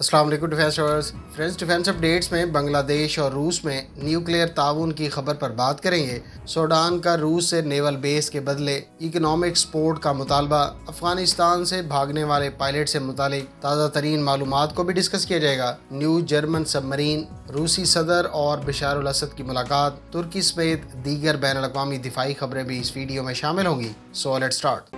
السلام علیکم defence lovers friends, defence updates میں بنگلہ دیش اور روس میں نیوکلیئر تعاون کی خبر پر بات کریں گے۔ سوڈان کا روس سے نیول بیس کے بدلے اکنامک سپورٹ کا مطالبہ، افغانستان سے بھاگنے والے پائلٹ سے متعلق تازہ ترین معلومات کو بھی ڈسکس کیا جائے گا۔ نیو جرمن سب مرین، روسی صدر اور بشار الاسد کی ملاقات، ترکی سمیت دیگر بین الاقوامی دفاعی خبریں بھی اس ویڈیو میں شامل ہوں گی۔ So let's start.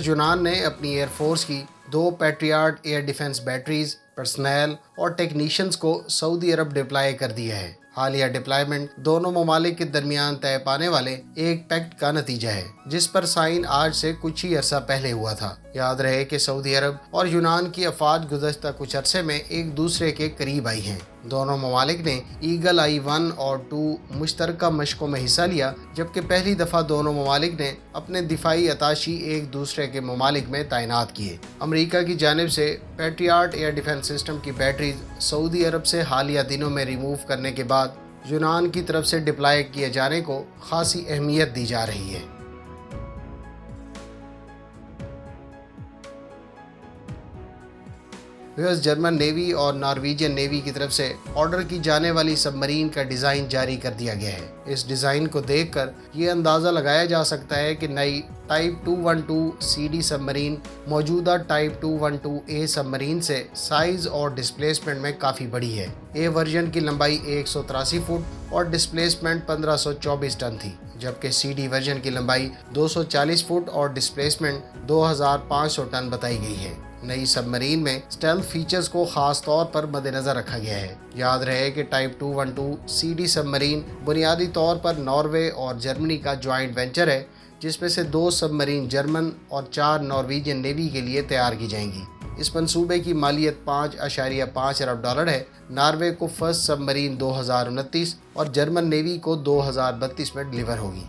یونان نے اپنی ایئر فورس کی 2 patriot air defence batteries, personal اور ٹیکنیشینز کو سعودی عرب ڈپلائی کر دیا ہے۔ حالیہ ڈپلائمنٹ دونوں ممالک کے درمیان طے پانے والے ایک پیکٹ کا نتیجہ ہے، جس پر سائن آج سے کچھ ہی عرصہ پہلے ہوا تھا۔ یاد رہے کہ سعودی عرب اور یونان کی افواج گزشتہ کچھ عرصے میں ایک دوسرے کے قریب آئی ہیں۔ دونوں ممالک نے ایگل آئی 1 اور 2 مشترکہ مشقوں میں حصہ لیا، جبکہ پہلی دفعہ دونوں ممالک نے اپنے دفاعی اتاشی ایک دوسرے کے ممالک میں تعینات کیے۔ امریکہ کی جانب سے پیٹریاٹ ایئر ڈیفنس سسٹم کی بیٹریز سعودی عرب سے حالیہ دنوں میں ریموو کرنے کے بعد یونان کی طرف سے ڈپلائی کیے جانے کو خاصی اہمیت دی جا رہی ہے۔ جرمن نیوی اور نارویجین نیوی کی طرف سے آرڈر کی جانے والی سب مرین کا ڈیزائن جاری کر دیا گیا ہے۔ اس ڈیزائن کو دیکھ کر یہ اندازہ لگایا جا سکتا ہے کہ نئی ٹائپ 212 سی ڈی سب مرین موجودہ ٹائپ 212 اے سب مرین سے سائز اور ڈسپلیسمنٹ میں کافی بڑی ہے۔ اے ورژن کی لمبائی 183 فٹ اور ڈسپلیسمنٹ 1524 ٹن تھی، جبکہ سی ڈی ورژن کی لمبائی 240 فٹ اور ڈسپلیسمنٹ 2500 ٹن بتائی گئی ہے۔ نئی سب مرین میں اسٹیلتھ فیچرز کو خاص طور پر مد نظر رکھا گیا ہے۔ یاد رہے کہ ٹائپ 212 سی ڈی سب مرین بنیادی طور پر ناروے اور جرمنی کا جوائنٹ وینچر ہے، جس میں سے 2 سب مرین جرمن اور 4 نارویجین نیوی کے لیے تیار کی جائیں گی۔ اس منصوبے کی مالیت $5.5 ارب ہے۔ ناروے کو فرسٹ سب مرین 2029 اور جرمن نیوی کو 2032 میں ڈلیور ہوگی۔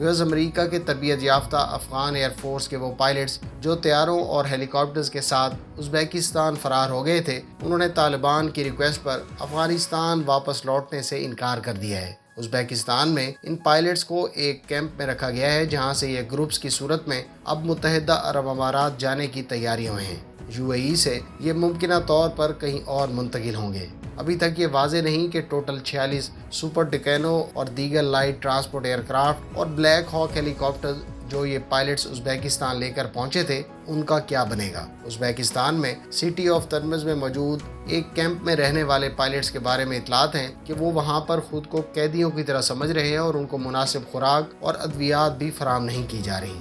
امریکہ کے تربیت یافتہ افغان ایئر فورس کے وہ پائلٹس جو طیاروں اور ہیلی کاپٹرز کے ساتھ ازبیکستان فرار ہو گئے تھے، انہوں نے طالبان کی ریکویسٹ پر افغانستان واپس لوٹنے سے انکار کر دیا ہے۔ ازبیکستان میں ان پائلٹس کو ایک کیمپ میں رکھا گیا ہے، جہاں سے یہ گروپس کی صورت میں اب متحدہ عرب امارات جانے کی تیاریوں میں ہیں۔ یو اے ای سے یہ ممکنہ طور پر کہیں اور منتقل ہوں گے۔ ابھی تک یہ واضح نہیں کہ ٹوٹل 46 سپر ٹکینو اور دیگر لائٹ ٹرانسپورٹ ایئر کرافٹ اور بلیک ہاک ہیلی کاپٹر جو یہ پائلٹس ازبیکستان لے کر پہنچے تھے، ان کا کیا بنے گا۔ ازبیکستان میں سٹی آف ترمز میں موجود ایک کیمپ میں رہنے والے پائلٹس کے بارے میں اطلاعات ہیں کہ وہ وہاں پر خود کو قیدیوں کی طرح سمجھ رہے ہیں اور ان کو مناسب خوراک اور ادویات بھی فراہم نہیں کی جا رہی۔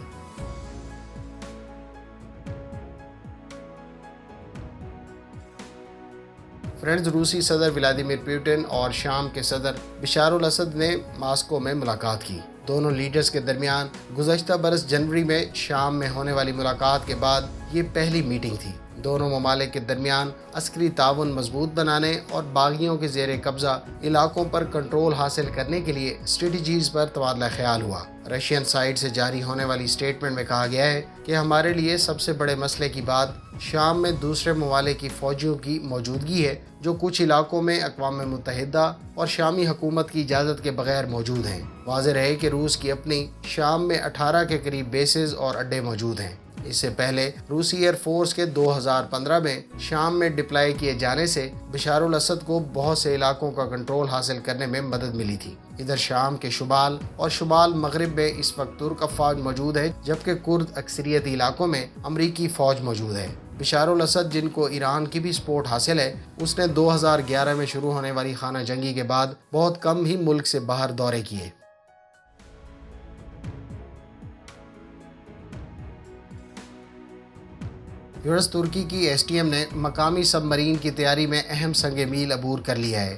فرینڈز، روسی صدر ولادیمیر پوٹن اور شام کے صدر بشار الاسد نے ماسکو میں ملاقات کی۔ دونوں لیڈرز کے درمیان گزشتہ برس جنوری میں شام میں ہونے والی ملاقات کے بعد یہ پہلی میٹنگ تھی۔ دونوں ممالک کے درمیان عسکری تعاون مضبوط بنانے اور باغیوں کے زیر قبضہ علاقوں پر کنٹرول حاصل کرنے کے لیے اسٹریٹجیز پر تبادلہ خیال ہوا۔ رشین سائیڈ سے جاری ہونے والی اسٹیٹمنٹ میں کہا گیا ہے کہ ہمارے لیے سب سے بڑے مسئلے کی بات شام میں دوسرے ممالک کی فوجیوں کی موجودگی ہے، جو کچھ علاقوں میں اقوام متحدہ اور شامی حکومت کی اجازت کے بغیر موجود ہیں۔ واضح رہے کہ روس کی اپنی شام میں 18 کے قریب بیسز اور اڈے موجود ہیں۔ اس سے پہلے روسی ایئر فورس کے 2015 میں شام میں ڈپلائی کیے جانے سے بشار الاسد کو بہت سے علاقوں کا کنٹرول حاصل کرنے میں مدد ملی تھی۔ ادھر شام کے شمال اور شمال مغرب میں اس وقت ترک افواج موجود ہے، جبکہ کرد اکثریتی علاقوں میں امریکی فوج موجود ہے۔ بشار الاسد، جن کو ایران کی بھی سپورٹ حاصل ہے، اس نے 2011 میں شروع ہونے والی خانہ جنگی کے بعد بہت کم ہی ملک سے باہر دورے کیے۔ ترکی کی ایس ٹی ایم نے مقامی سب مرین کی تیاری میں اہم سنگ میل عبور کر لیا ہے۔